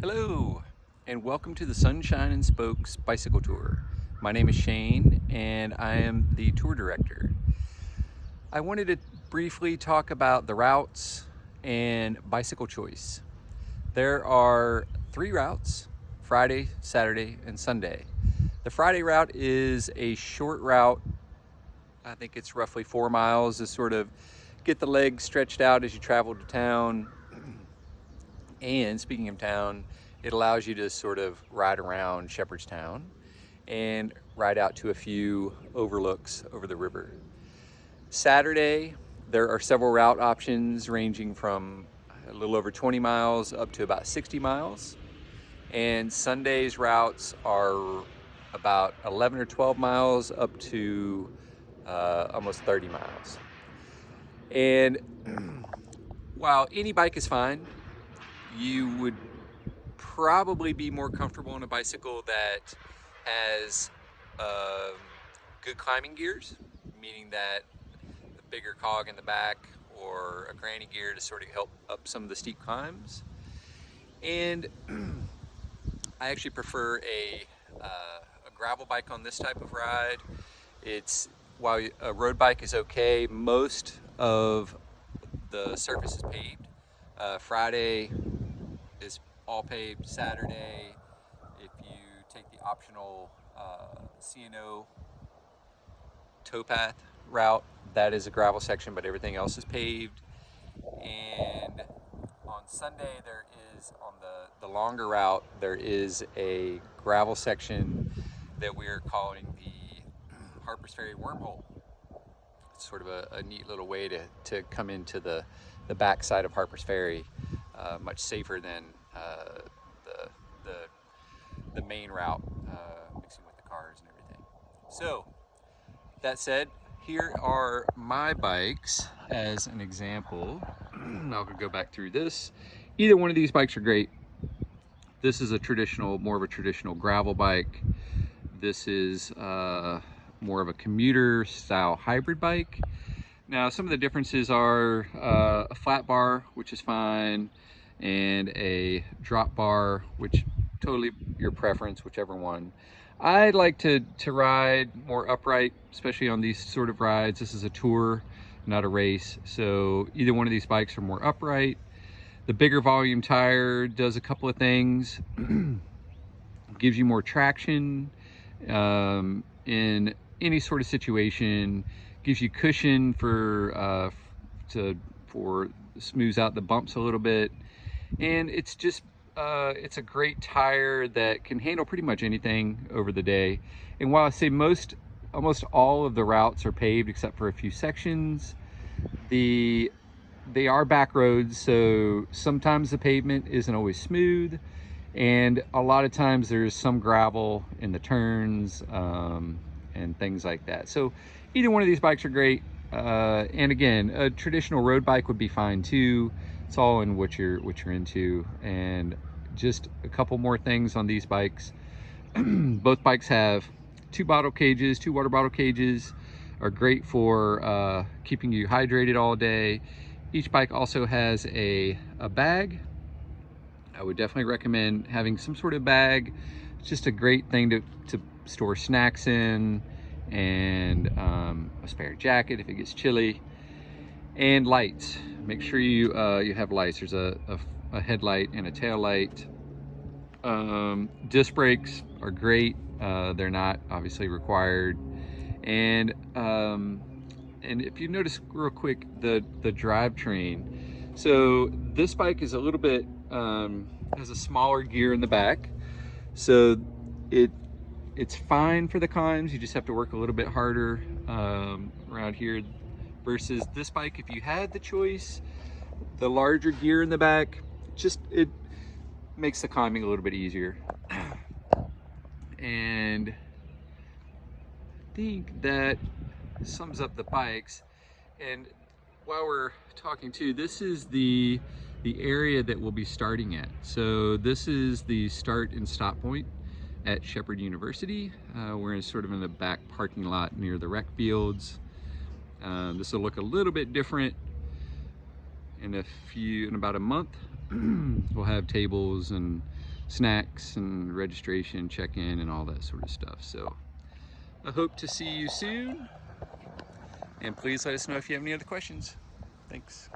Hello, and welcome to the Sunshine and Spokes Bicycle Tour. My name is Shane, and I am the tour director. I wanted to briefly talk about the routes and bicycle choice. There are 3 routes: Friday, Saturday, and Sunday. The Friday route is a short route. I think it's roughly 4 miles to sort of get the legs stretched out as you travel to town. And speaking of town, it allows you to sort of ride around Shepherdstown and ride out to a few overlooks over the river. Saturday, there are several route options ranging from a little over 20 miles up to about 60 miles. And Sunday's routes are about 11 or 12 miles up to almost 30 miles. And while any bike is fine, you would probably be more comfortable on a bicycle that has good climbing gears, meaning that the bigger cog in the back or a granny gear to sort of help up some of the steep climbs. And I actually prefer a gravel bike on this type of ride. While a road bike is okay, most of the surface is paved. Friday is all paved. Saturday, if you take the optional CNO towpath route, that is a gravel section, but everything else is paved. And on Sunday, there is, on the longer route, there is a gravel section that we're calling the Harper's Ferry Wormhole. It's sort of a neat little way to come into the back side of Harper's Ferry, much safer than the main route, mixing with the cars and everything. So, that said, here are my bikes as an example. I'll go back through this. Either one of these bikes are great. This is more of a traditional gravel bike. This is more of a commuter style hybrid bike. Now, some of the differences are a flat bar, which is fine, and a drop bar, which totally your preference, whichever one. I like to ride more upright, especially on these sort of rides. This is a tour, not a race. So either one of these bikes are more upright. The bigger volume tire does a couple of things. Gives you more traction in any sort of situation. Gives you cushion for smooths out the bumps a little bit. And it's just it's a great tire that can handle pretty much anything over the day. And while I say almost all of the routes are paved except for a few sections, they are back roads, so sometimes the pavement isn't always smooth, and a lot of times there's some gravel in the turns and things like that. So either one of these bikes are great. And again, a traditional road bike would be fine too. It's all in what you're into. And just a couple more things on these bikes. Both bikes have two water bottle cages, are great for keeping you hydrated all day. Each bike also has a bag. I would definitely recommend having some sort of bag. It's just a great thing to store snacks in, and a spare jacket if it gets chilly, and lights. Make sure you have lights. There's a headlight and a tail light. Disc brakes are great. They're not obviously required. And if you notice real quick, the drivetrain. So this bike is a little bit has a smaller gear in the back, so it's fine for the climbs. You just have to work a little bit harder around here, versus this bike, if you had the choice, the larger gear in the back, it makes the climbing a little bit easier. And I think that sums up the bikes. And while we're talking too, this is the area that we'll be starting at. So this is the start and stop point at Shepherd University. We're sort of in the back parking lot near the rec fields. This will look a little bit different in about a month. We'll have tables and snacks and registration, check-in, and all that sort of stuff. So I hope to see you soon, and please let us know if you have any other questions. Thanks.